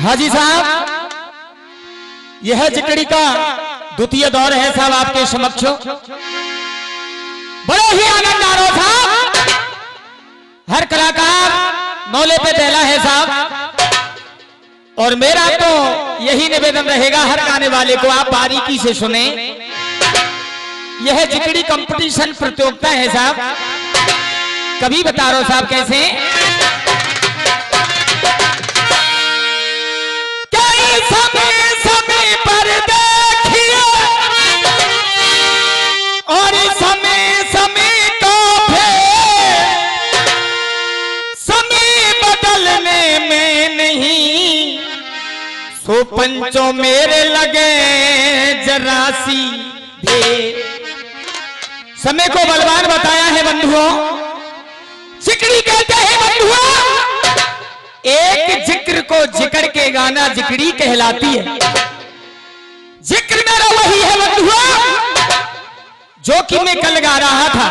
हाजी साहब, यह जिकड़ी का द्वितीय दौर है साहब आपके समक्ष। बड़े ही आनंद आ रहा साहब, हर कलाकार मौले पे पहला है साहब, और मेरा तो यही निवेदन रहेगा हर गाने वाले को आप बारीकी से सुने। यह जिकड़ी कंपटीशन प्रतियोगिता है साहब। कभी बता रहा साहब कैसे समय समय पर देखिए और समय समय को समय बदलने में नहीं, सो पंचों मेरे लगे जरासी दे। समय को बलवान बताया है बंधुओं, जिकड़ी कहते हैं बंधुओं। एक जिक्र को जिक्र के गाना जिकड़ी कहलाती है। जिक्र मेरा वही है बंधुओं जो कि मैं कल गा रहा था।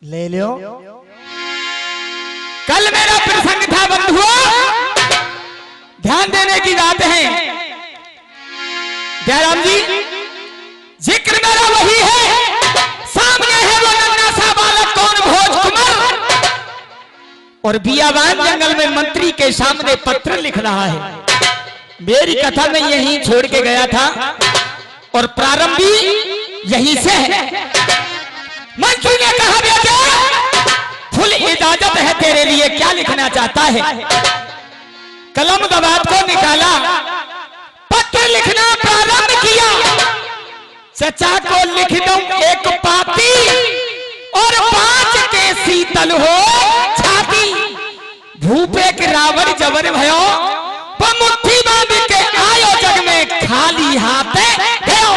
ले लो, कल मेरा प्रसंग था बंधुओं, ध्यान देने की बात है जयराम जी। जिक्र मेरा वही है, सामने है वो नन्हा सा बालक कौन भोज कुमार, और बियाबान जंगल में मंत्री के सामने पत्र लिख रहा है। मेरी कथा में यहीं छोड़ के गया था और प्रारंभ भी यहीं से है। मंत्री ने कहा बेटा फुल इजाजत है तेरे लिए, क्या लिखना चाहता है। कलम दबात को निकाला, पत्र लिखना प्रारंभ किया। चचा को लिख दूं एक पाती और 5 के शीतल हो छाती। भूपे के रावण जबर भयो, मुट्ठी बांध के आयो जग में खाली हाथे गयो।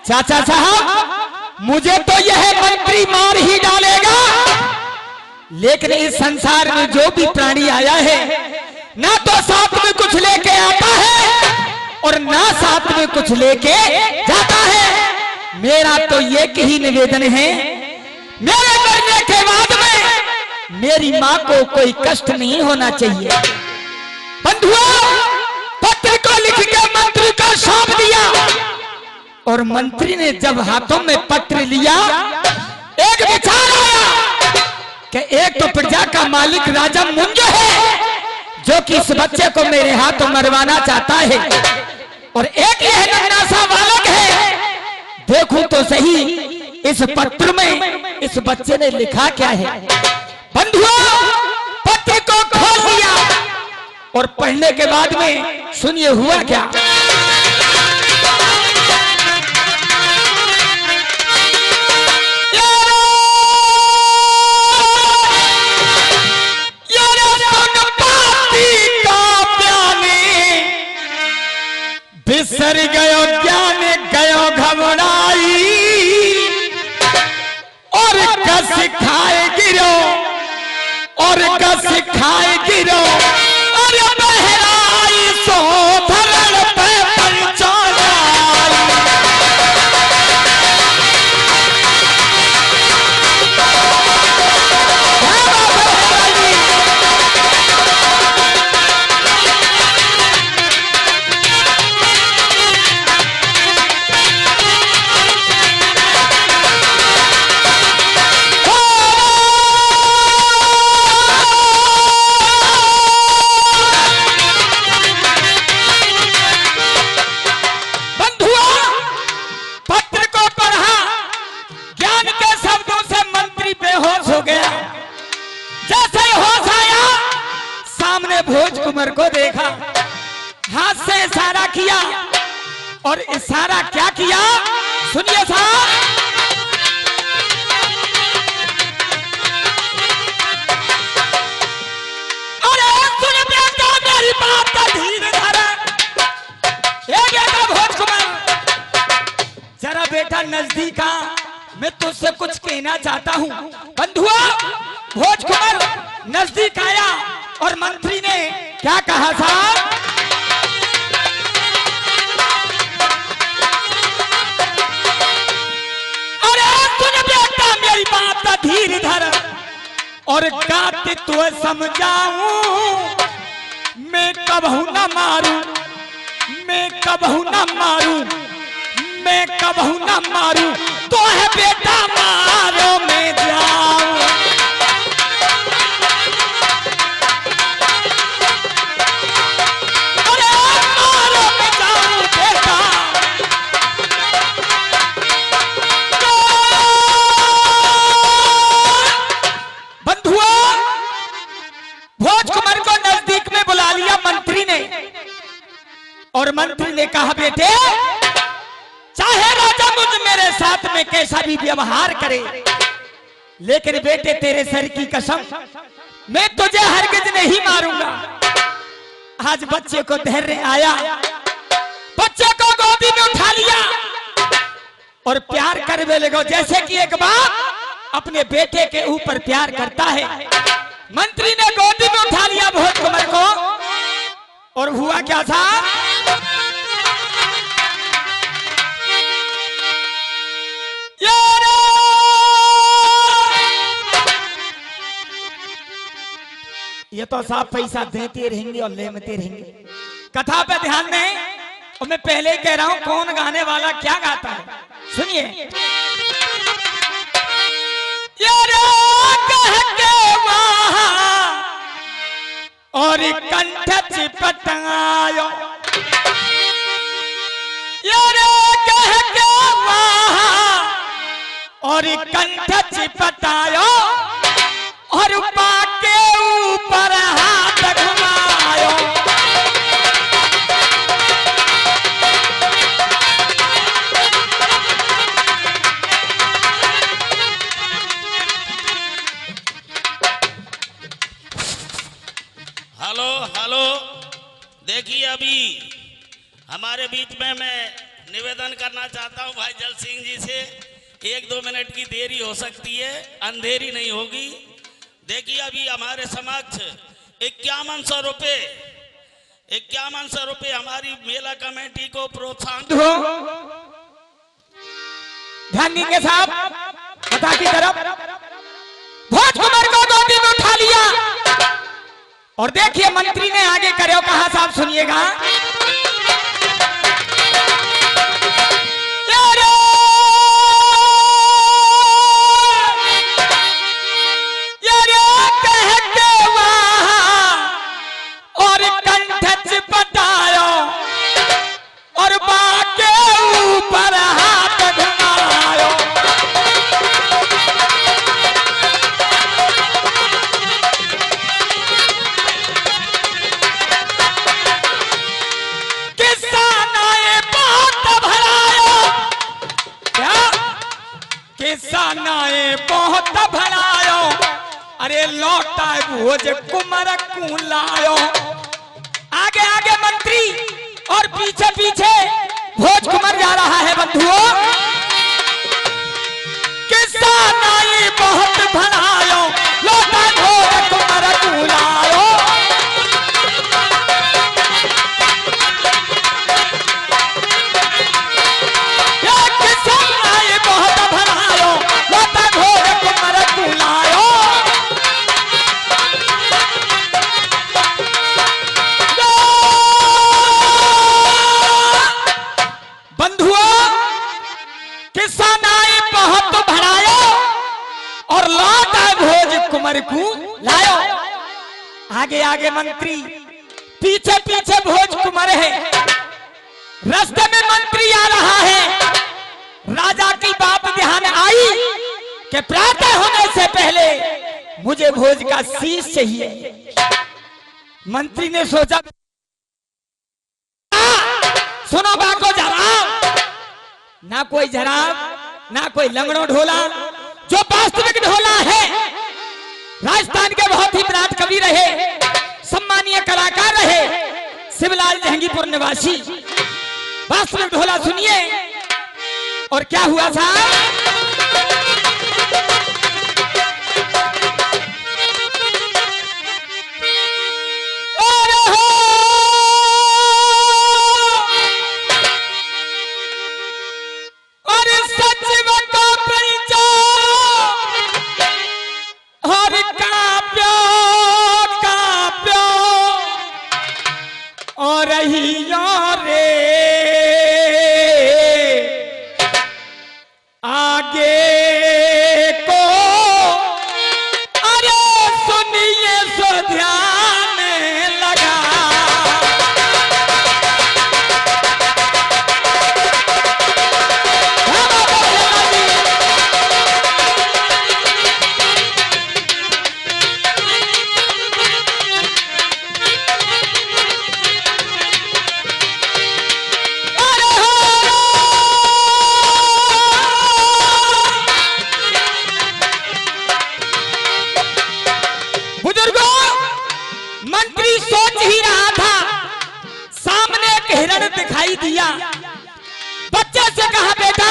चाचा साहब मुझे तो यह मंत्री मार ही डालेगा, लेकिन इस संसार में जो भी प्राणी आया है ना तो साथ में कुछ लेके आता है और ना साथ में कुछ लेके जाता है। मेरा तो एक ही निवेदन है, मेरे मरने के बाद में मेरी मां को कोई कष्ट नहीं होना चाहिए। बंधुओं, पत्र को लिख के मंत्री को सौंप दिया, और मंत्री ने जब हाथों में पत्र लिया एक विचार आया कि एक तो प्रजा का मालिक राजा मुंज है जो कि इस बच्चे को मेरे हाथों मरवाना चाहता है, और एक यह नन्हा सा बालक है। देखूं तो सही इस पत्र में इस बच्चे ने लिखा क्या है। बंधुओं, पत्र को खोल लिया और पढ़ने के बाद में सुनिए हुआ क्या। बिसर गयो ज्ञान गयो घबराई, और कस खाए गिरो और कस खाए गिरो, और बहराई सो धरण पे पंचाई। भोज कुमार को देखा, हाथ से इशारा किया, और इशारा क्या किया सुनिए साहब। अरे सुन बेटा मेरी बात का धीरे धरे, बेटा भोज कुमार जरा बेटा नजदीक आ, मैं तुझसे कुछ कहना चाहता हूँ। बंधुआ भोज कुमार नजदीक आया और मंत्री ने क्या कहा साहब। अरे सुन बेटा मेरी और गाते तो समझाऊं, मैं कबहू न मारूं, मैं कबहू न मारूं, मैं कबहू न मारूं, तो है बेटा मारो मैं जाऊं। अरे मारो मैं जाऊं बेटा। बंधुओं, भोज कुमार को नजदीक में बुला लिया मंत्री ने, और मंत्री ने कहा बेटे, चाहे राजा मुझ मेरे साथ में कैसा भी व्यवहार करे, लेकिन बेटे तेरे सर की कसम, मैं तुझे हरगिज नहीं मारूंगा। आज बच्चे को धैर्य आया, बच्चे को गोदी में उठा लिया और प्यार करने लगा, जैसे कि एक बाप अपने बेटे के ऊपर प्यार करता है। मंत्री ने गोदी में उठा लिया भोज कुमार को, और हुआ क्या था, ये तो साफ पैसा देते रहेंगे और लेते रहेंगे। कथा पे ध्यान दें, और मैं पहले ही कह रहा हूं कौन गाने वाला क्या गाता है, सुनिए। कह के वहां और कंठ चिपटायो, कह के वहां और कंठ चिपटायो, और बाके ऊपर हाथ घुमायो। हेलो हेलो, देखिए अभी हमारे बीच में मैं निवेदन करना चाहता हूं भाई जल सिंह जी से, 1-2 मिनट की देरी हो सकती है, अंधेरी नहीं होगी। देखिए अभी हमारे समक्ष 5100 रुपए हमारी मेला कमेटी को प्रोत्साहन। ध्यान दीजिए साहब, कथा की तरफ। भोज कुमार को गोदी में उठा लिया, और देखिए मंत्री ने आगे करे कहा, साहब सुनिएगा। बहुत भलायो, अरे लौटा भोज कुमार को लायो। आगे आगे मंत्री और पीछे पीछे भोज कुमार जा रहा है। बंधुओं, किस्सा नाई बहुत भलायो, लौटा भोज कुमार को लायो। लायो। आगे आगे मंत्री, पीछे पीछे भोज कुमार है। रास्ते में मंत्री आ रहा है। राजा की बात ध्यान आई कि प्रातः होने से पहले मुझे भोज का शीश चाहिए। मंत्री ने सोचा, सुनो बाको जराब, ना कोई जराब ना कोई लंगड़ो ढोला, जो वास्तविक ढोला है। राजस्थान के बहुत ही विराट कवि रहे, सम्मानीय कलाकार रहे, शिवलाल जहांगीरपुर निवासी। वास्तविक ढोला सुनिए। और क्या हुआ साहब, और का दिया। बच्चे से कहा बेटा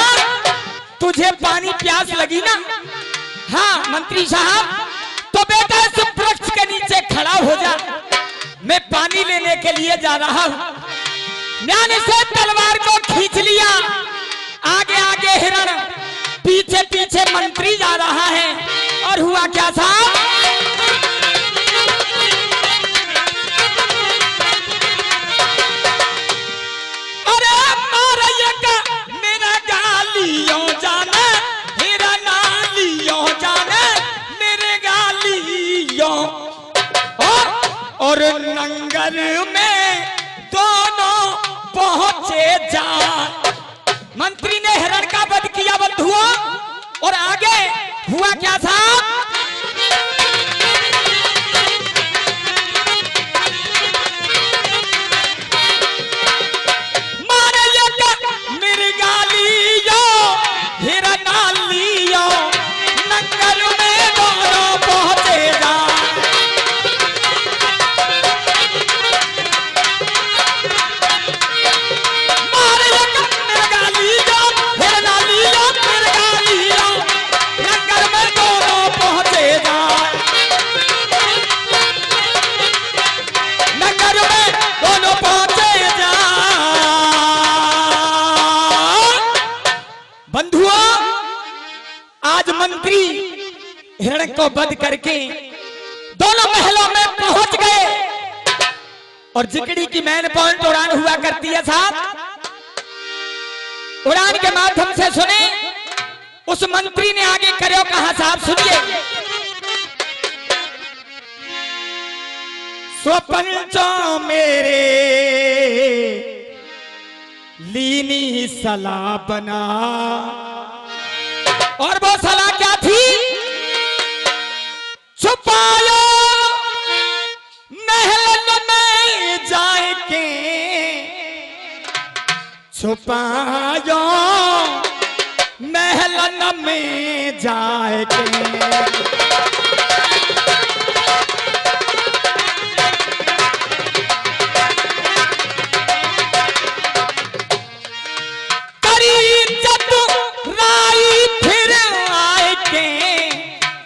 तुझे पानी प्यास लगी ना? हाँ मंत्री साहब। तो बेटा इस वृक्ष के नीचे खड़ा हो जा, मैं पानी लेने के लिए जा रहा हूं। न्याय से तलवार को खींच लिया, आगे आगे हिरण, पीछे पीछे मंत्री जा रहा है। और हुआ क्या साहब? अरे मारैया का मेरा गालियों जाने, मेरा नालियों जाने, मेरे गालियों। और नंगर में दोनों पहुंचे जा। मंत्री ने हिरण का वध किया बंधुओं। और आगे हुआ क्या साहब? मारे ये मेरी गालियों, हिरण नालियों, नंगर में दोनों पहुंचे जा। मंत्री हिरण को वध करके दोनों महलों में पहुंच गए। और जिकड़ी की मैन पॉइंट उड़ान हुआ करती है साहब। उड़ान के माध्यम से सुने उस मंत्री ने आगे करो कहा साहब, सुनिए। स्वपंचों मेरे लीनी सलाह बना। और वो सलाह क्या थी? छुपायो महल में जाके, छुपायो महल में जाके।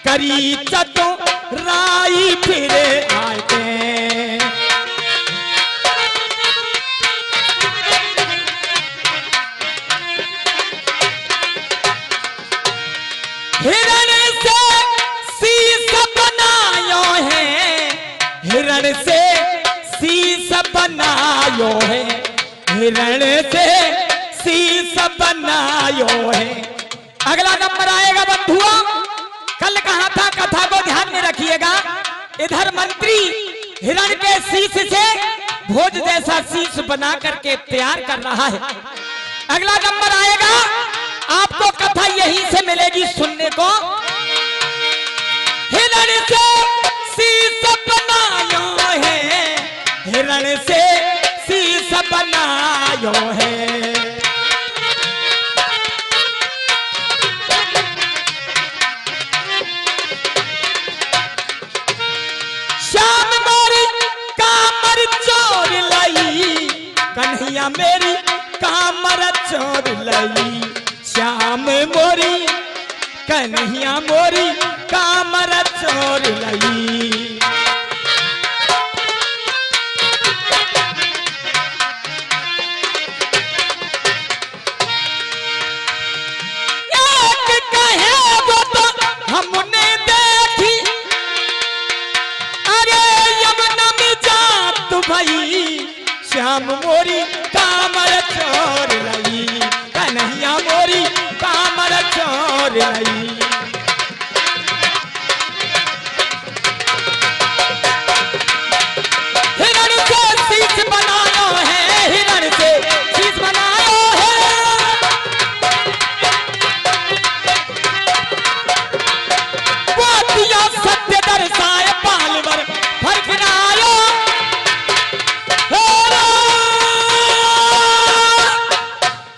करी चतुराई फिर आए। हिरण से शीश बनायो है, हिरण से शीश बनायो है, हिरण से शीश बनायो है। अगला नंबर आएगा बंधुओं। कल कहा था, कथा को ध्यान में रखिएगा। इधर मंत्री हिरण के शीश से भोज जैसा शीश बना करके तैयार कर रहा है। अगला नंबर आएगा, आपको कथा यहीं से मिलेगी सुनने को। हिरण से शीश बनायो है, हिरण से शीश बनायो है। कन्हैया मेरी कामर चोर लई, श्याम मोरी कन्हैया मोरी कामर चोर लई। एक कहे वो तो हमने देखी, अरे यमुना में जात भाई, श्याम मोरी कामर चोर लई, कन्हैया मोरी कामर चोर लई। हिरण से शीश बनायो है, हिरण से शीश बनायो है। वो दिया सत्य दर्शाए पालवर फर्क ना आयो।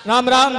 राम राम।